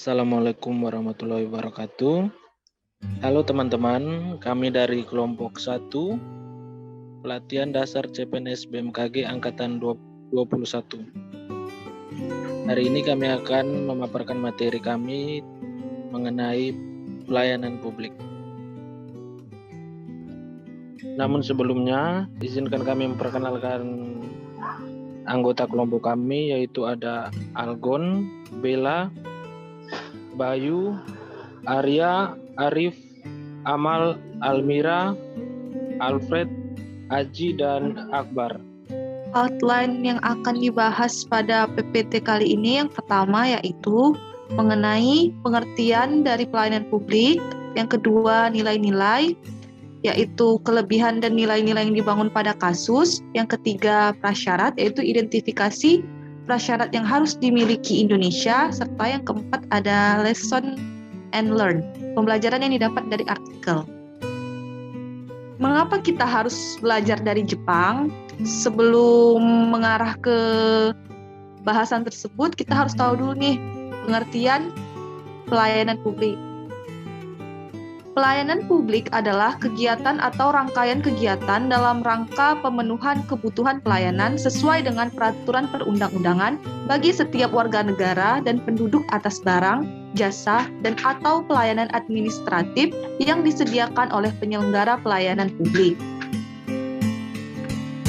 Assalamualaikum warahmatullahi wabarakatuh. Halo teman-teman, kami dari kelompok 1 pelatihan dasar CPNS BMKG angkatan 21. Hari ini kami akan memaparkan materi kami mengenai pelayanan publik. Namun sebelumnya, izinkan kami memperkenalkan anggota kelompok kami, yaitu ada Algon, Bella, Bayu, Arya, Arif, Amal, Almira, Alfred, Aji, dan Akbar. Outline yang akan dibahas pada PPT kali ini yang pertama yaitu mengenai pengertian dari pelayanan publik, yang kedua nilai-nilai, yaitu kelebihan dan nilai-nilai yang dibangun pada kasus, yang ketiga prasyarat, yaitu identifikasi prasyarat yang harus dimiliki Indonesia, serta yang keempat ada lesson and learn, pembelajaran yang didapat dari artikel. Mengapa kita harus belajar dari Jepang? Sebelum mengarah ke bahasan tersebut, kita harus tahu dulu nih pengertian pelayanan publik. Pelayanan publik adalah kegiatan atau rangkaian kegiatan dalam rangka pemenuhan kebutuhan pelayanan sesuai dengan peraturan perundang-undangan bagi setiap warga negara dan penduduk atas barang, jasa, dan atau pelayanan administratif yang disediakan oleh penyelenggara pelayanan publik.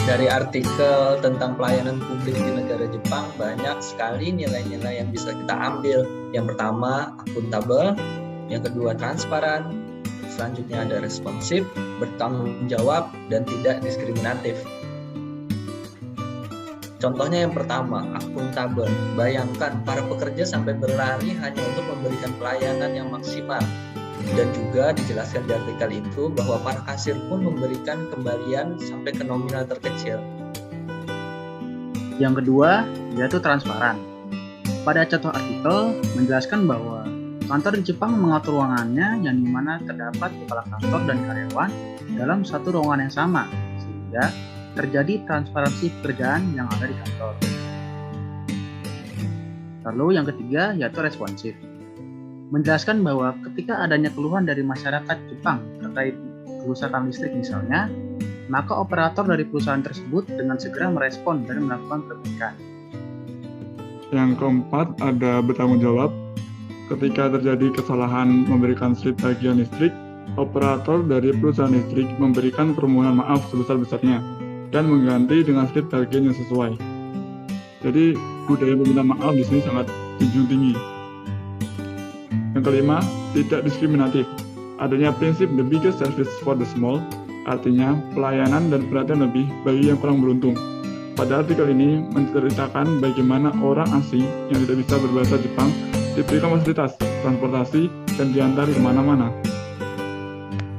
Dari artikel tentang pelayanan publik di negara Jepang, banyak sekali nilai-nilai yang bisa kita ambil. Yang pertama, akuntabel. Yang kedua, transparan. Selanjutnya ada responsif, bertanggung jawab, dan tidak diskriminatif. Contohnya yang pertama, akuntabel. Bayangkan para pekerja sampai berlari hanya untuk memberikan pelayanan yang maksimal. Dan juga dijelaskan di artikel itu bahwa para kasir pun memberikan kembalian sampai ke nominal terkecil. Yang kedua, yaitu transparan. Pada contoh artikel menjelaskan bahwa kantor di Jepang mengatur ruangannya yang dimana terdapat kepala kantor dan karyawan dalam satu ruangan yang sama, sehingga terjadi transparansi pekerjaan yang ada di kantor. Lalu yang ketiga yaitu responsif. Menjelaskan bahwa ketika adanya keluhan dari masyarakat Jepang terkait kerusakan listrik misalnya, maka operator dari perusahaan tersebut dengan segera merespon dan melakukan perbaikan. Yang keempat ada bertanggung jawab. Ketika terjadi kesalahan memberikan slip tagihan listrik, operator dari perusahaan listrik memberikan permohonan maaf sebesar-besarnya dan mengganti dengan slip tagihan yang sesuai. Jadi budaya meminta maaf di sini sangat junjung tinggi. Yang kelima, tidak diskriminatif. Adanya prinsip the biggest service for the small, artinya pelayanan dan perhatian lebih bagi yang kurang beruntung. Pada artikel ini menceritakan bagaimana orang asing yang tidak bisa berbahasa Jepang diberikan fasilitas, transportasi, dan diantar kemana-mana.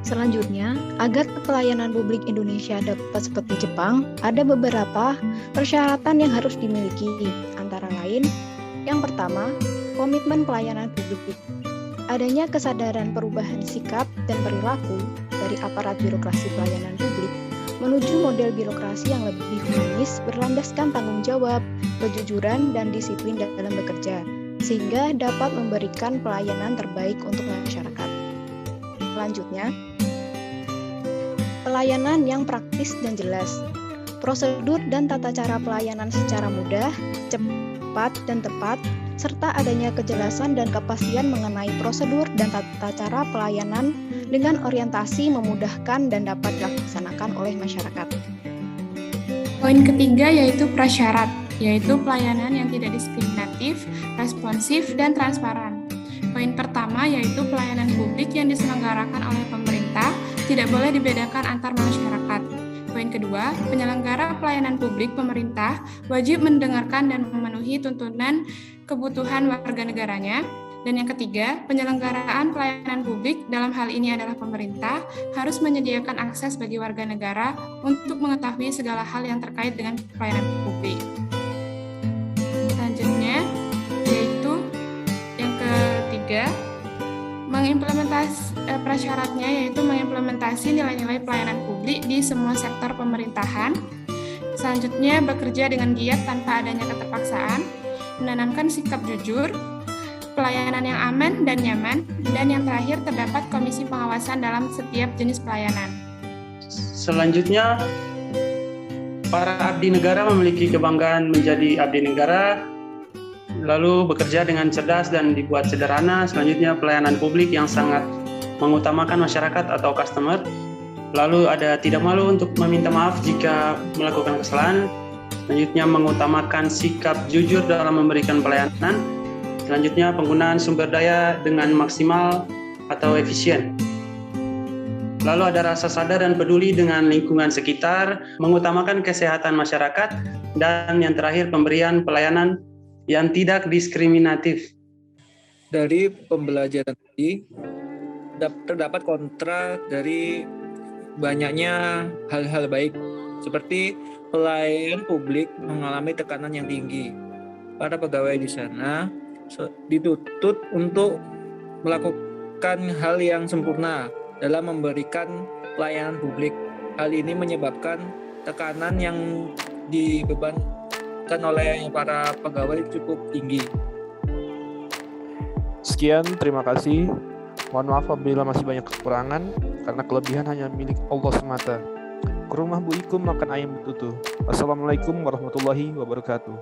Selanjutnya, agar pelayanan publik Indonesia dapat seperti Jepang, ada beberapa persyaratan yang harus dimiliki. Antara lain, yang pertama, komitmen pelayanan publik. Adanya kesadaran perubahan sikap dan perilaku dari aparat birokrasi pelayanan publik menuju model birokrasi yang lebih humanis, berlandaskan tanggung jawab, kejujuran, dan disiplin dalam bekerja, sehingga dapat memberikan pelayanan terbaik untuk masyarakat. Selanjutnya, pelayanan yang praktis dan jelas. Prosedur dan tata cara pelayanan secara mudah, cepat, dan tepat, serta adanya kejelasan dan kepastian mengenai prosedur dan tata cara pelayanan dengan orientasi memudahkan dan dapat dilaksanakan oleh masyarakat. Poin ketiga yaitu prasyarat, yaitu pelayanan yang tidak diskriminatif, responsif, dan transparan. Poin pertama yaitu pelayanan publik yang diselenggarakan oleh pemerintah tidak boleh dibedakan antar masyarakat. Poin kedua, penyelenggara pelayanan publik pemerintah wajib mendengarkan dan memenuhi tuntunan kebutuhan warga negaranya. Dan yang ketiga, penyelenggaraan pelayanan publik dalam hal ini adalah pemerintah harus menyediakan akses bagi warga negara untuk mengetahui segala hal yang terkait dengan pelayanan publik. Selanjutnya, yaitu yang ketiga, prasyaratnya yaitu mengimplementasi nilai-nilai pelayanan publik di semua sektor pemerintahan. Selanjutnya, bekerja dengan giat tanpa adanya keterpaksaan, menanamkan sikap jujur, pelayanan yang aman dan nyaman, dan yang terakhir terdapat komisi pengawasan dalam setiap jenis pelayanan. Selanjutnya, para abdi negara memiliki kebanggaan menjadi abdi negara, lalu bekerja dengan cerdas dan dibuat sederhana. Selanjutnya, pelayanan publik yang sangat mengutamakan masyarakat atau customer. Lalu ada tidak malu untuk meminta maaf jika melakukan kesalahan. Selanjutnya, mengutamakan sikap jujur dalam memberikan pelayanan. Selanjutnya, penggunaan sumber daya dengan maksimal atau efisien. Lalu ada rasa sadar dan peduli dengan lingkungan sekitar, mengutamakan kesehatan masyarakat, dan yang terakhir pemberian pelayanan yang tidak diskriminatif. Dari pembelajaran tadi, terdapat kontra dari banyaknya hal-hal baik, seperti pelayan publik mengalami tekanan yang tinggi. Para pegawai di sana dituntut untuk melakukan hal yang sempurna dalam memberikan pelayanan publik. Hal ini menyebabkan tekanan yang dibebankan oleh para pegawai cukup tinggi. Sekian, terima kasih. Mohon maaf apabila masih banyak kekurangan, karena kelebihan hanya milik Allah semata. Ke rumah Bu Ikum makan ayam betutu. Wassalamualaikum warahmatullahi wabarakatuh.